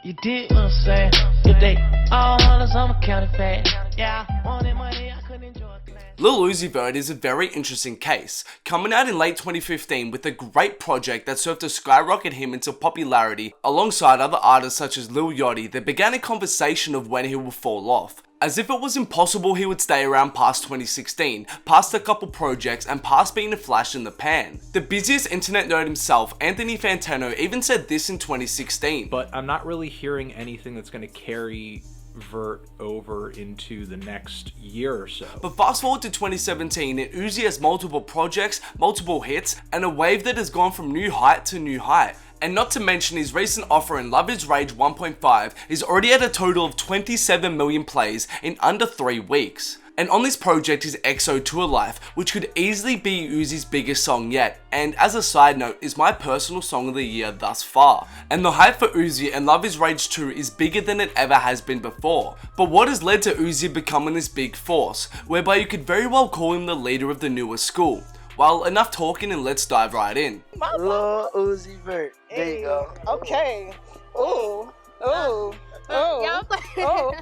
You dig what I'm saying? If they all hunters, I'm a counterfeit. Yeah, I wanted money, I couldn't enjoy class. Lil Uzi Vert is a very interesting case, coming out in late 2015 with a great project that served to skyrocket him into popularity alongside other artists such as Lil Yachty that began a conversation of when he will fall off. As if it was impossible he would stay around past 2016, past a couple projects, and past being a flash in the pan. The busiest internet nerd himself, Anthony Fantano, even said this in 2016. But I'm not really hearing anything that's going to carry Vert over into the next year or so. But fast forward to 2017 and Uzi has multiple projects, multiple hits, and a wave that has gone from new height to new height. And not to mention his recent offering Love Is Rage 1.5 is already at a total of 27 million plays in under 3 weeks. And on this project is XO Tour Life, which could easily be Uzi's biggest song yet, and as a side note, is my personal song of the year thus far. And the hype for Uzi and Love Is Rage 2 is bigger than it ever has been before. But what has led to Uzi becoming this big force, whereby you could very well call him the leader of the newer school? Well, enough talking and let's dive right in. Lil Uzi Vert. There you go. Okay. Ooh. Ooh. Ooh. Ooh.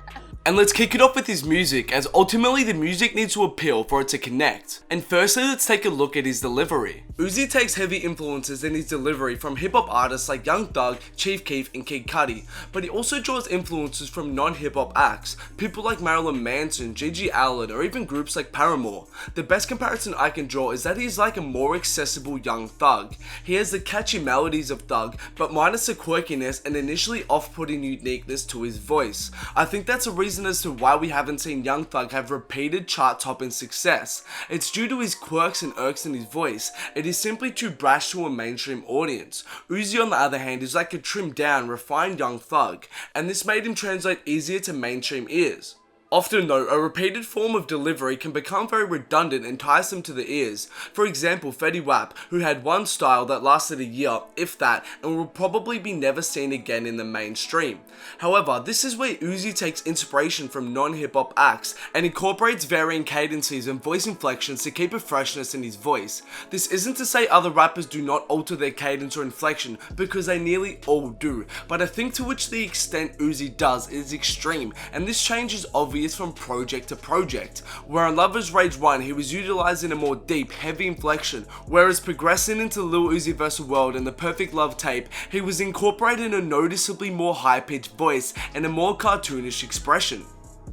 And let's kick it off with his music, as ultimately the music needs to appeal for it to connect. And firstly, let's take a look at his delivery. Uzi takes heavy influences in his delivery from hip-hop artists like Young Thug, Chief Keef, and Kid Cudi, but he also draws influences from non-hip-hop acts, people like Marilyn Manson, Gigi Allen, or even groups like Paramore. The best comparison I can draw is that he's like a more accessible Young Thug. He has the catchy melodies of Thug, but minus the quirkiness and initially off-putting uniqueness to his voice. I think that's a reason as to why we haven't seen Young Thug have repeated chart-topping success. It's due to his quirks and irks in his voice. It is simply too brash to a mainstream audience. Uzi, on the other hand, is like a trimmed down, refined Young Thug, and this made him translate easier to mainstream ears. Often though, a repeated form of delivery can become very redundant and tiresome to the ears. For example, Fetty Wap, who had one style that lasted a year, if that, and will probably be never seen again in the mainstream. However, this is where Uzi takes inspiration from non-hip-hop acts and incorporates varying cadences and voice inflections to keep a freshness in his voice. This isn't to say other rappers do not alter their cadence or inflection, because they nearly all do, but I think to which the extent Uzi does is extreme, and this change is obvious from project to project. Where on Love Is Rage 1 he was utilizing a more deep, heavy inflection, whereas progressing into Lil Uzi Vert World and the Perfect Love tape, he was incorporating a noticeably more high-pitched voice and a more cartoonish expression.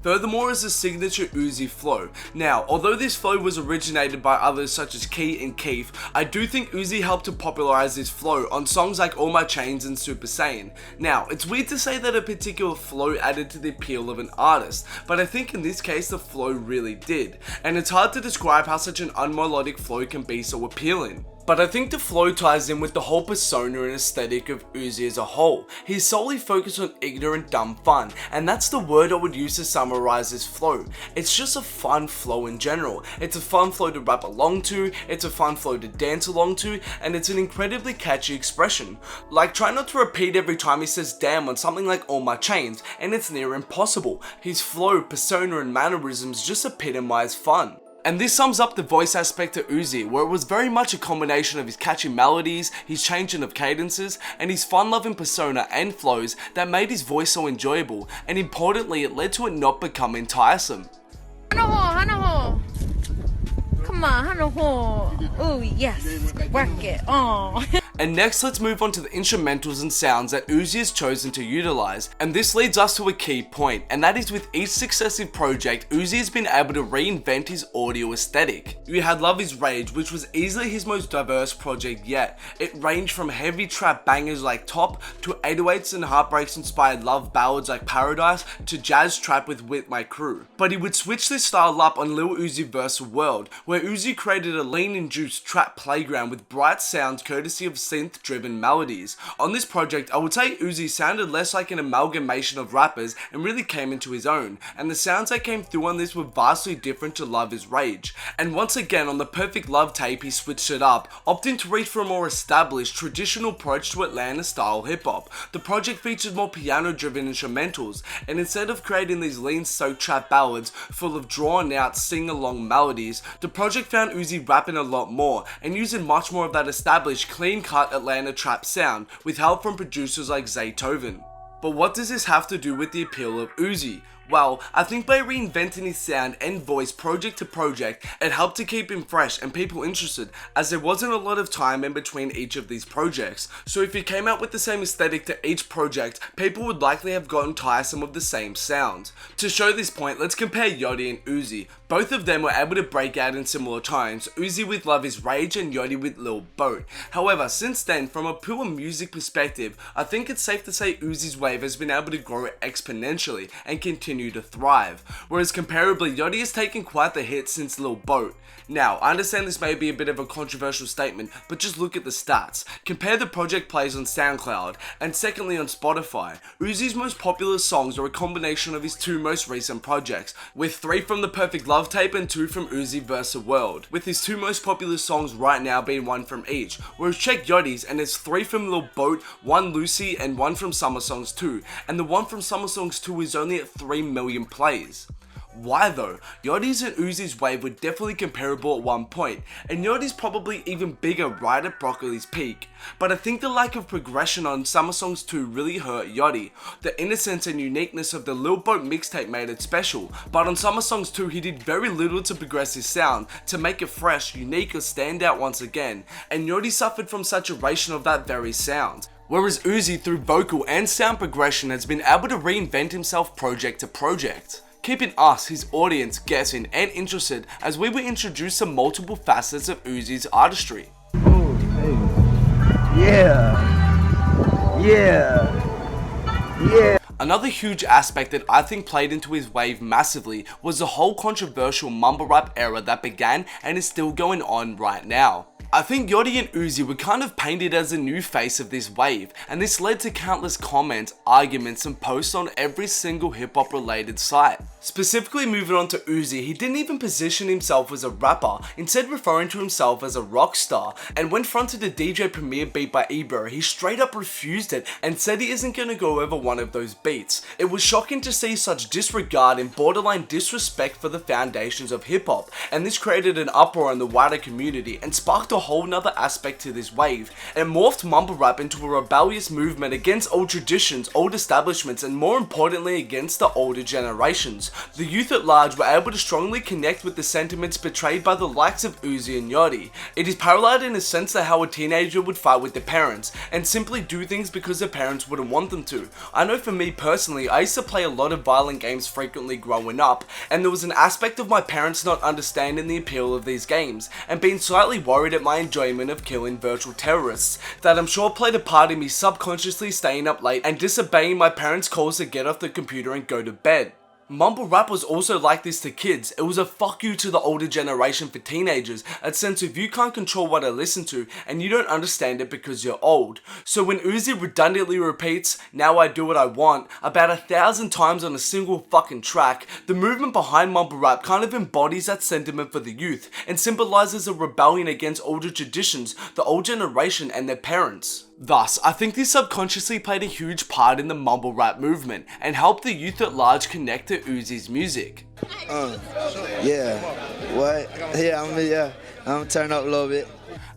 Furthermore is the signature Uzi flow. Now, although this flow was originated by others such as Key and Keef, I do think Uzi helped to popularize this flow on songs like All My Chains and Super Saiyan. Now, it's weird to say that a particular flow added to the appeal of an artist, but I think in this case the flow really did, and it's hard to describe how such an unmelodic flow can be so appealing. But I think the flow ties in with the whole persona and aesthetic of Uzi as a whole. He's solely focused on ignorant, dumb fun, and that's the word I would use to summarize this flow. It's just a fun flow in general. It's a fun flow to rap along to, it's a fun flow to dance along to, and it's an incredibly catchy expression. Like, try not to repeat every time he says damn on something like All My Chains, and it's near impossible. His flow, persona, and mannerisms just epitomize fun. And this sums up the voice aspect of Uzi, where it was very much a combination of his catchy melodies, his changing of cadences, and his fun-loving persona and flows that made his voice so enjoyable, and importantly it led to it not becoming tiresome. Come on, ooh, yes, work it, oh. And next, let's move on to the instrumentals and sounds that Uzi has chosen to utilize. And this leads us to a key point, and that is with each successive project, Uzi has been able to reinvent his audio aesthetic. You had Love Is Rage, which was easily his most diverse project yet. It ranged from heavy trap bangers like Top, to 808s and heartbreaks inspired love ballads like Paradise, to jazz trap with My Crew. But he would switch this style up on Lil Uzi Vert World, where Uzi created a lean-induced trap playground with bright sounds courtesy of synth-driven melodies. On this project, I would say Uzi sounded less like an amalgamation of rappers and really came into his own, and the sounds that came through on this were vastly different to Love Is Rage. And once again, on the Perfect Love tape, he switched it up, opting to reach for a more established, traditional approach to Atlanta-style hip-hop. The project featured more piano-driven instrumentals, and instead of creating these lean-soaked trap ballads full of drawn-out, sing-along melodies, the project found Uzi rapping a lot more, and using much more of that established, clean-cut Atlanta trap sound, with help from producers like Zaytoven. But what does this have to do with the appeal of Uzi? Well, I think by reinventing his sound and voice project to project, it helped to keep him fresh and people interested, as there wasn't a lot of time in between each of these projects. So if he came out with the same aesthetic to each project, people would likely have gotten tiresome of the same sound. To show this point, let's compare Yachty and Uzi. Both of them were able to break out in similar times, Uzi with Love Is Rage and Yachty with Lil Boat. However, since then, from a pure music perspective, I think it's safe to say Uzi's wave has been able to grow exponentially and continue to thrive, whereas comparably Yachty has taken quite the hit since Lil Boat. Now, I understand this may be a bit of a controversial statement, but just look at the stats. Compare the project plays on SoundCloud, and secondly on Spotify. Uzi's most popular songs are a combination of his two most recent projects, with 3 from the Perfect Love tape and 2 from Uzi vs. World, with his 2 most popular songs right now being 1 from each, whereas check Yachty's and it's 3 from Lil Boat, 1 Lucy, and 1 from Summer Songs 2, and the 1 from Summer Songs 2 is only at 3 million plays. Why though? Yachty's and Uzi's wave were definitely comparable at one point, and Yachty's probably even bigger right at Broccoli's peak. But I think the lack of progression on Summer Songs 2 really hurt Yachty. The innocence and uniqueness of the Lil Boat mixtape made it special, but on Summer Songs 2 he did very little to progress his sound, to make it fresh, unique or stand out once again, and Yachty suffered from saturation of that very sound. Whereas Uzi through vocal and sound progression has been able to reinvent himself project to project, keeping us, his audience, guessing and interested as we were introduced to multiple facets of Uzi's artistry. Oh, hey. Yeah. Another huge aspect that I think played into his wave massively was the whole controversial mumble rap era that began and is still going on right now. I think Yachty and Uzi were kind of painted as the new face of this wave, and this led to countless comments, arguments and posts on every single hip hop related site. Specifically moving on to Uzi, he didn't even position himself as a rapper, instead referring to himself as a rock star, and when fronted a DJ Premier beat by Ebro, he straight up refused it and said he isn't gonna go over one of those beats. It was shocking to see such disregard and borderline disrespect for the foundations of hip hop, and this created an uproar in the wider community and sparked a whole nother aspect to this wave. It morphed mumble rap into a rebellious movement against old traditions, old establishments, and more importantly against the older generations. The youth at large were able to strongly connect with the sentiments betrayed by the likes of Uzi and Yachty. It is paralleled in a sense to how a teenager would fight with their parents and simply do things because their parents wouldn't want them to. I know for me personally, I used to play a lot of violent games frequently growing up, and there was an aspect of my parents not understanding the appeal of these games and being slightly worried at my enjoyment of killing virtual terrorists that I'm sure played a part in me subconsciously staying up late and disobeying my parents' calls to get off the computer and go to bed. Mumble rap was also like this to kids. It was a fuck you to the older generation for teenagers, a sense of you can't control what I listen to and you don't understand it because you're old. So when Uzi redundantly repeats, "now I do what I want," about 1,000 times on a single fucking track, the movement behind mumble rap kind of embodies that sentiment for the youth and symbolizes a rebellion against older traditions, the old generation and their parents. Thus, I think this subconsciously played a huge part in the mumble rap movement and helped the youth at large connect to Uzi's music. Yeah. What? Yeah, I'm turning up a little bit.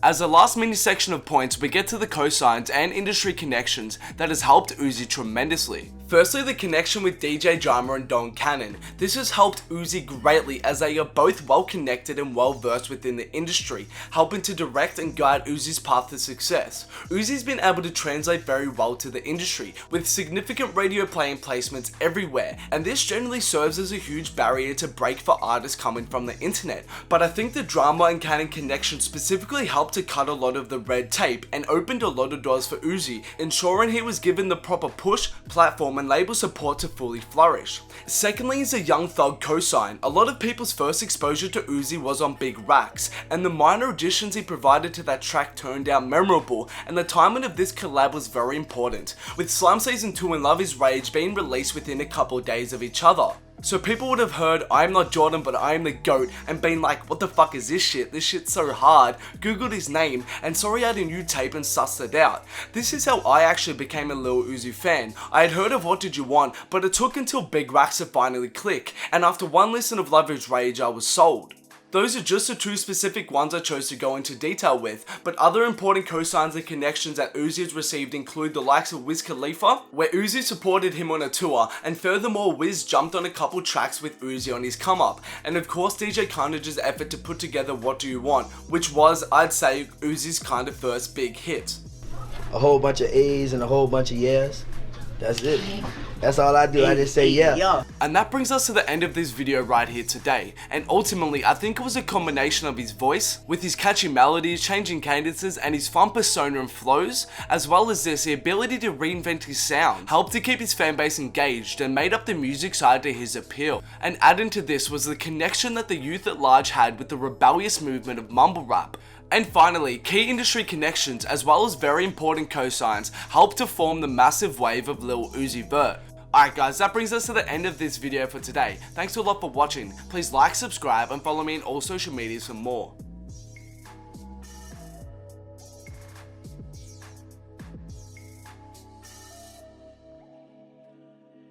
As the last mini section of points, we get to the cosigns and industry connections that has helped Uzi tremendously. Firstly, the connection with DJ Drama and Don Cannon. This has helped Uzi greatly as they are both well connected and well versed within the industry, helping to direct and guide Uzi's path to success. Uzi's been able to translate very well to the industry, with significant radio play and placements everywhere, and this generally serves as a huge barrier to break for artists coming from the internet. But I think the Drama and Cannon connection specifically helped to cut a lot of the red tape and opened a lot of doors for Uzi, ensuring he was given the proper push, platform and label support to fully flourish. Secondly is a Young Thug cosign. A lot of people's first exposure to Uzi was on Big Racks, and the minor additions he provided to that track turned out memorable, and the timing of this collab was very important, with Slime Season 2 and Love Is Rage being released within a couple of days of each other. So people would have heard "I'm not Jordan but I'm the GOAT" and been like, "what the fuck is this shit? This shit's so hard." Googled his name and saw he had a new tape and sussed it out. This is how I actually became a Lil Uzi fan. I had heard of What Did You Want, but it took until Big Racks to finally click, and after one listen of Love Is Rage I was sold. Those are just the two specific ones I chose to go into detail with, but other important cosigns and connections that Uzi has received include the likes of Wiz Khalifa, where Uzi supported him on a tour, and furthermore Wiz jumped on a couple tracks with Uzi on his come up, and of course DJ Carnage's effort to put together What Do You Want, which was, I'd say, Uzi's kind of first big hit. A whole bunch of A's and a whole bunch of yes. That's it. That's all I do. I just say yeah. And that brings us to the end of this video right here today. And ultimately, I think it was a combination of his voice, with his catchy melodies, changing cadences, and his fun persona and flows, as well as this, the ability to reinvent his sound, helped to keep his fanbase engaged and made up the music side to his appeal. And adding to this was the connection that the youth at large had with the rebellious movement of mumble rap. And finally, key industry connections as well as very important cosigns helped to form the massive wave of Lil Uzi Vert. Alright guys, that brings us to the end of this video for today. Thanks a lot for watching. Please like, subscribe, and follow me on all social medias for more.